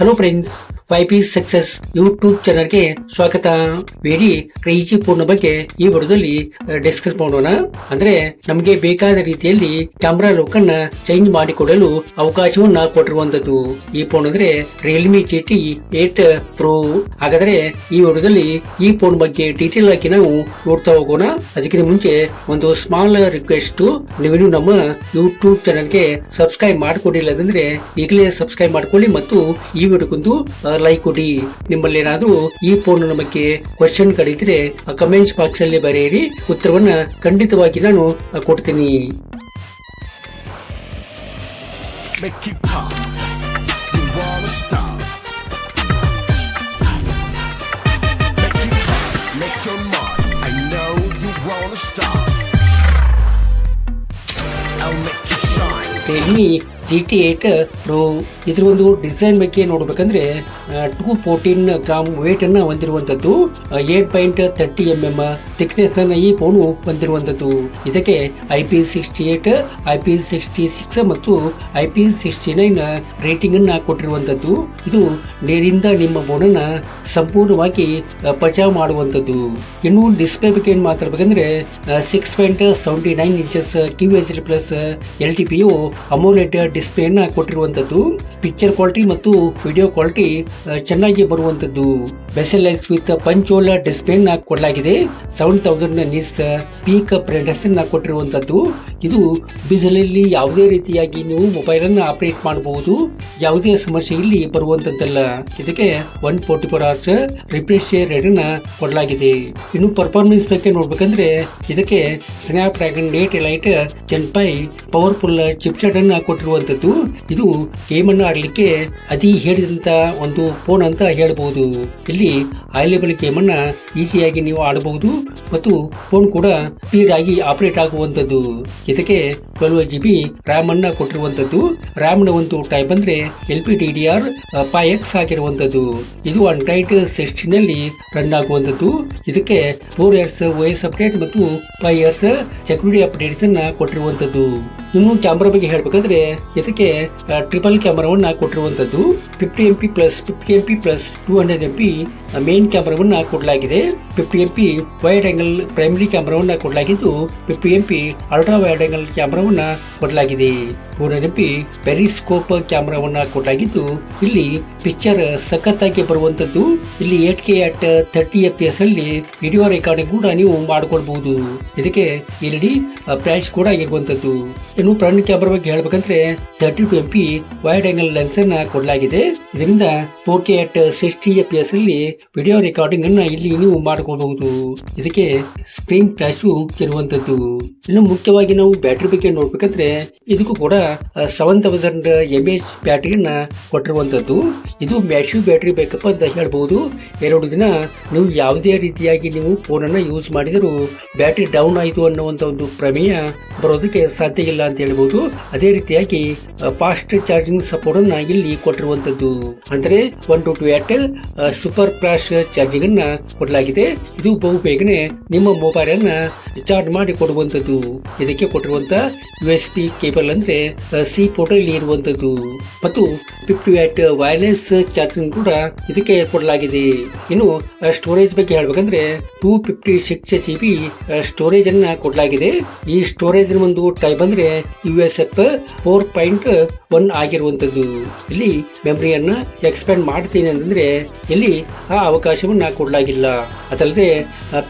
Hello friends, YP success YouTube ಚಾನಲ್ಗೆ ಸ್ವಾಗತ. Very crazy phone ಬಗ್ಗೆ ಈ ವಿಡಿಯೋದಲ್ಲಿ ಡಿಸ್ಕಸ್ ಮಾಡೋಣ. ಅಂದ್ರೆ ನಮಗೆ ಬೇಕಾದ ರೀತಿಯಲ್ಲಿ ಕ್ಯಾಮ್ರಾ ಲುಕ್ ಅನ್ನ ಚೇಂಜ್ ಮಾಡಿಕೊಡಲು ಅವಕಾಶವನ್ನ ಕೊಟ್ಟಿರುವಂತದ್ದು ಈ ಫೋನ್ ಅಂದ್ರೆ ರಿಯಲ್ಮಿ GT 8 Pro. ಹಾಗಾದ್ರೆ ಈ ವಿಡಿಯೋದಲ್ಲಿ ಈ ಫೋನ್ ಬಗ್ಗೆ ಡೀಟೇಲ್ ಆಗಿ ನಾವು ನೋಡ್ತಾ ಹೋಗೋಣ. ಅದಕ್ಕಿಂತ ಮುಂಚೆ ಒಂದು ಸ್ಮಾಲ್ ರಿಕ್ವೆಸ್ಟ್, ನೀವು ನಮ್ಮ ಯೂಟ್ಯೂಬ್ ಚಾನಲ್ಗೆ ಸಬ್ಸ್ಕ್ರೈಬ್ ಮಾಡ್ಕೊಂಡಿಲ್ಲ ಅಂದ್ರೆ ಈಗಲೇ ಸಬ್ಸ್ಕ್ರೈಬ್ ಮಾಡ್ಕೊಳ್ಳಿ ಮತ್ತು ಈ ವಿಡಿಯೋಗೊಂದು ಲೈಕ್ ಕೊಡಿ. ನಿಮ್ಮಲ್ಲಿ ಏನಾದ್ರೂ ಈ ಫೋನ್ ಬಗ್ಗೆ ಕ್ವಶನ್ ಗಳಿದ್ರೆ ಕಮೆಂಟ್ಸ್ ಬಾಕ್ಸ್ ಅಲ್ಲಿ ಬರೆಯಿರಿ, ಉತ್ತರವನ್ನ ಖಂಡಿತವಾಗಿ ನಾನು ಕೊಡ್ತೀನಿ. ರಿಯಲ್ಮಿ GT 8 Pro ಇದ್ರ ಒಂದು ಡಿಸೈನ್ ಬಗ್ಗೆ ನೋಡ್ಬೇಕಂದ್ರೆ 214 ಗ್ರಾಮ್ ವೇಟ್ ಅನ್ನ ಹೊಂದಿರುವಂತದ್ದು, 8.30 mm ಥಿಕ್ನೆಸ್ ಅನ್ನ ಈ ಫೋನ್ ಹೊಂದಿರುವಂತದ್ದು. ಇದಕ್ಕೆ IP68, IP66 ಮತ್ತು IP69 ರೇಟಿಂಗ್ ಅನ್ನ ಕೊಟ್ಟಿರುವಂತದ್ದು. ಇದು ನೀರಿಂದ ನಿಮ್ಮ ಫೋನ್ ಅನ್ನ ಸಂಪೂರ್ಣವಾಗಿ ಬಚಾವ್ ಮಾಡುವಂತದ್ದು. ಇನ್ನು ಡಿಸ್ಪ್ಲೇ ಬಗ್ಗೆ ಏನ್ ಮಾತಾಡ್ಬೇಕಂದ್ರೆ 6.79 ಇಂಚಸ್ QHD+ LTPO ಅಮೋಲೆಡ್ ಡಿಸ್ಪ್ಲೇ ಅನ್ನ ಕೊಟ್ಟಿರುವಂತದ್ದು. ಪಿಕ್ಚರ್ ಕ್ವಾಲಿಟಿ ಮತ್ತು ವಿಡಿಯೋ ಕ್ವಾಲಿಟಿ ಚೆನ್ನಾಗಿ ಬರುವಂತದ್ದು. ಬೆಸೆಲ್ಸ್ ವಿತ್ ಪಂಚೋಲ್ ಡಿಸ್ಪ್ಲೇ ನ ಕೊಡಲಾಗಿದೆ. 7000 ನಿಟ್ಸ್ ಪೀಕ್ ಬ್ರೈಟ್ನೆಸ್ ಅನ್ನ ಕೊಟ್ಟಿರುವಂತದ್ದು. ಇದು ಬಿಸಿಲಲ್ಲಿ ಯಾವುದೇ ರೀತಿಯಾಗಿ ನೀವು ಮೊಬೈಲ್ ಅನ್ನ ಆಪರೇಟ್ ಮಾಡಬಹುದು, ಯಾವುದೇ ಸಮಸ್ಯೆ ಇಲ್ಲಿ ಬರುವಂತದ್ದಲ್ಲ. ಇದಕ್ಕೆ 144 Hz ರಿಫ್ರೆಶ್ ರೇಟ್ ಅನ್ನ ಕೊಡಲಾಗಿದೆ. ಇನ್ನು ಪರ್ಫಾರ್ಮೆನ್ಸ್ ಬಗ್ಗೆ ನೋಡ್ಬೇಕಂದ್ರೆ ಇದಕ್ಕೆ snap dragon 8 Elite Gen 5 powerful chipset ಅನ್ನ ಕೊಟ್ಟಿರುವಂತದ್ದು. ಇದು ಗೇಮ್ ಅನ್ನ ಆಡಲಿಕ್ಕೆ ಅತಿ ಹೇಳಿದಂತ ಒಂದು ಫೋನ್ ಅಂತ ಹೇಳಬಹುದು. ಇಲ್ಲಿ ಹೈ ಲೆವೆಲ್ ಗೇಮ್ ಅನ್ನ ಈಸಿಯಾಗಿ ನೀವು ಆಡಬಹುದು ಮತ್ತು ಫೋನ್ ಕೂಡ ಸ್ಪೀಡ್ ಆಗಿ ಆಪರೇಟ್ ಆಗುವಂತದ್ದು. ಇದಕ್ಕೆ 12GB ರ್ಯಾಮ್ ಅನ್ನ ಕೊಟ್ಟಿರುವಂತದ್ದು. ರ್ಯಾಮ್ ನ ಒಂದು ಟೈಪ್ ಅಂದ್ರೆ LPDDR5X ಆಗಿರುವಂತದ್ದು. ಇದು Android 16 ನಲ್ಲಿ ರನ್ ಆಗುವಂತದ್ದು. ಇದಕ್ಕೆ 4 years OS ಅಪ್ಡೇಟ್ ಮತ್ತು 5 years ಸೆಕ್ಯೂರಿಟಿ ಅಪ್ಡೇಟ್ಸ್ ಅನ್ನ ಕೊಟ್ಟಿರುವಂತದ್ದು. ಇನ್ನು ಕ್ಯಾಮ್ರಾ ಬಗ್ಗೆ ಹೇಳ್ಬೇಕಂದ್ರೆ ಇದಕ್ಕೆ ಟ್ರಿಪಲ್ ಕ್ಯಾಮರಾವನ್ನ ಕೊಟ್ಟಿರುವಂತದ್ದು. 50MP plus 50MP plus 200MP main ಕ್ಯಾಮರಾವನ್ನ ಕೊಡಲಾಗಿದೆ. 50MP ವೈಡ್ ಆಂಗಲ್ ಪ್ರೈಮರಿ ಕ್ಯಾಮರಾವನ್ನ ಕೊಡಲಾಗಿದ್ದು 50MP ಅಲ್ಟ್ರಾ ವೈಡ್ ಆಂಗಲ್ ಕ್ಯಾಮರಾವನ್ನ ಕೊಡಲಾಗಿದೆ. 200MP ಪೆರಿಸ್ಕೋಪ್ ಕ್ಯಾಮರಾವನ್ನ ಕೊಡಲಾಗಿದ್ದು ಇಲ್ಲಿ ಪಿಕ್ಚರ್ ಸಖತ್ತಾಗಿ ಬರುವಂತದ್ದು. ಇಲ್ಲಿ 8K at 30fps ಅಲ್ಲಿ ವಿಡಿಯೋ ರೆಕಾರ್ಡಿಂಗ್ ಕೂಡ ನೀವು ಮಾಡಿಕೊಳ್ಬಹುದು. ಇದಕ್ಕೆ LED ಫ್ಲಾಶ್ ಕೂಡ ಇರುವಂತದ್ದು. ಇನ್ನು ಫ್ರಂಟ್ ಕ್ಯಾಮರಾ ಬಗ್ಗೆ ಹೇಳ್ಬೇಕಂದ್ರೆ 32MP ವೈಡ್ ಆಂಗಲ್ ಲೆನ್ಸ್ ಅನ್ನ ಕೊಡಲಾಗಿದೆ. ಇದರಿಂದ 4K at 60fps ಅಲ್ಲಿ ವಿಡಿಯೋ ರೆಕಾರ್ಡಿಂಗ್ ಅನ್ನ ಇಲ್ಲಿ ನೀವು ಮಾಡಿಕೊಳ್ಳಬಹುದು. ಇದಕ್ಕೆ ಸ್ಕ್ರೀನ್ ಫ್ಲಾಶ್ ಇರುವಂತದ್ದು. ಇನ್ನು ಮುಖ್ಯವಾಗಿ ನಾವು ಬ್ಯಾಟರಿ ಬಗ್ಗೆ ನೋಡ್ಬೇಕಂದ್ರೆ ಇದಕ್ಕೂ ಕೂಡ 7000 mAh ಬ್ಯಾಟರಿಯನ್ನ ಕೊಟ್ಟಿರುವಂತದ್ದು. ಇದು ಮ್ಯಾಸಿವ್ ಬ್ಯಾಟರಿ ಬೇಕಪ್ಪ ಅಂತ ಹೇಳ್ಬಹುದು. 2 ದಿನ ನೀವು ಯಾವುದೇ ರೀತಿಯಾಗಿ ನೀವು ಫೋನ್ ಅನ್ನ ಯೂಸ್ ಮಾಡಿದರೂ ಬ್ಯಾಟರಿ ಡೌನ್ ಆಯಿತು ಅನ್ನುವಂತ ಒಂದು ಪ್ರಮೇಯ ಬರೋದಕ್ಕೆ ಸಾಧ್ಯ ಇಲ್ಲ ಅಂತ ಹೇಳ್ಬಹುದು. ಅದೇ ರೀತಿಯಾಗಿ ಫಾಸ್ಟ್ ಚಾರ್ಜಿಂಗ್ ಸಪೋರ್ಟ್ ಅನ್ನ ಇಲ್ಲಿ ಕೊಟ್ಟಿರುವಂತದ್ದು. ಅಂದ್ರೆ 120 ವ್ಯಾಟ್ ಸೂಪರ್ ಫ್ಲಾಶ್ ಚಾರ್ಜಿಂಗ್ ಅನ್ನ ಕೊಡಲಾಗಿದೆ. ಇದು ಬಹು ಬೇಗನೆ ನಿಮ್ಮ ಮೊಬೈಲ್ ಅನ್ನ ಚಾರ್ಜ್ ಮಾಡಿ ಕೊಡುವಂತದ್ದು. ಇದಕ್ಕೆ ಕೊಟ್ಟಿರುವಂತ USB ಕೇಬಲ್ ಅಂದ್ರೆ C ಪೋರ್ಟ್ ಇಲ್ಲಿ ಇರುವಂತದ್ದು ಮತ್ತು 50 ವ್ಯಾಟ್ ವೈರ್ಲೆಸ್ ಚಾರ್ಜಿಂಗ್ ಕೂಡ ಇದಕ್ಕೆ ಕೊಡಲಾಗಿದೆ. ಇನ್ನು ಸ್ಟೋರೇಜ್ ಬಗ್ಗೆ ಹೇಳ್ಬೇಕಂದ್ರೆ 256GB ಸ್ಟೋರೇಜ್ ಅನ್ನ ಕೊಡಲಾಗಿದೆ. ಈ ಸ್ಟೋರೇಜ್ ಒಂದು ಟೈಪ್ ಅಂದ್ರೆ USF 4.1 ಆಗಿರುವಂತದ್ದು. ಇಲ್ಲಿ ಮೆಮರಿಯನ್ನ ಎಕ್ಸ್ಪ್ಯಾಂಡ್ ಮಾಡ್ತೀನಿ ಅಂತಂದ್ರೆ ಇಲ್ಲಿ ಆ ಅವಕಾಶವನ್ನ ಕೊಡಲಾಗಿಲ್ಲ. ಅದಲ್ಲದೆ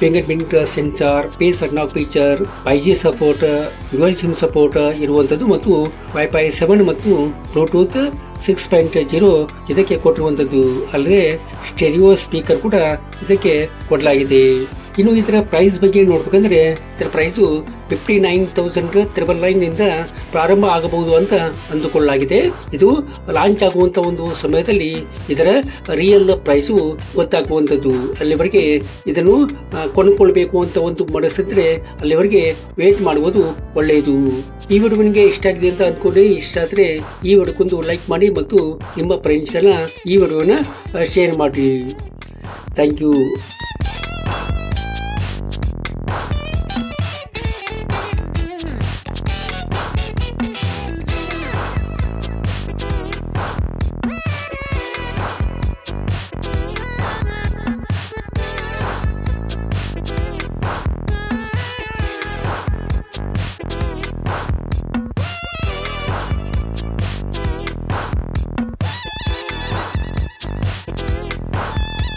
fingerprint sensor, face unlock feature, 5G support, dual sim support ಇರುವಂತದ್ದು ಮತ್ತು Wi-Fi 7 ಮತ್ತು ಬ್ಲೂಟೂತ್ 6.0 ಇದಕ್ಕೆ ಕೊಟ್ಟಿರುವಂತದ್ದು. ಅಲ್ಲದೆ ಸ್ಟೆರಿಯೋ ಸ್ಪೀಕರ್ ಕೂಡ ಇದಕ್ಕೆ ಕೊಡಲಾಗಿದೆ. ಇನ್ನು ಇದರ ಪ್ರೈಸ್ ಬಗ್ಗೆ ನೋಡ್ಬೇಕಂದ್ರೆ ಇದರ ಪ್ರೈಸು 59,999 ಇಂದ ಪ್ರಾರಂಭ ಆಗಬಹುದು ಅಂತ ಅಂದುಕೊಳ್ಳಲಾಗಿದೆ. ಇದು ಲಾಂಚ್ ಆಗುವಂತ ಒಂದು ಸಮಯದಲ್ಲಿ ಇದರ ರಿಯಲ್ ಪ್ರೈಸು ಗೊತ್ತಾಗುವಂತದ್ದು. ಅಲ್ಲಿವರೆಗೆ ಇದನ್ನು ಕೊಂಡುಕೊಳ್ಬೇಕು ಅಂತ ಒಂದು ಮನಸ್ಸಿದ್ರೆ ಅಲ್ಲಿವರೆಗೆ ವೇಟ್ ಮಾಡುವುದು ಒಳ್ಳೆಯದು. ಈ ವಿಡಿಯೋ ನಿಮಗೆ ಇಷ್ಟ ಆಗಿದೆ ಅಂತ ಅಂದ್ಕೊಂಡೆ. ಇಷ್ಟ ಆದ್ರೆ ಈ ವಿಡಿಯೋಕ್ಕೊಂದು ಲೈಕ್ ಮಾಡಿ ಮತ್ತು ನಿಮ್ಮ ಫ್ರೆಂಡ್ಸ್ಗೆಲ್ಲ ಈ ವಿಡಿಯೋನ ಶೇರ್ ಮಾಡಿ. Thank you.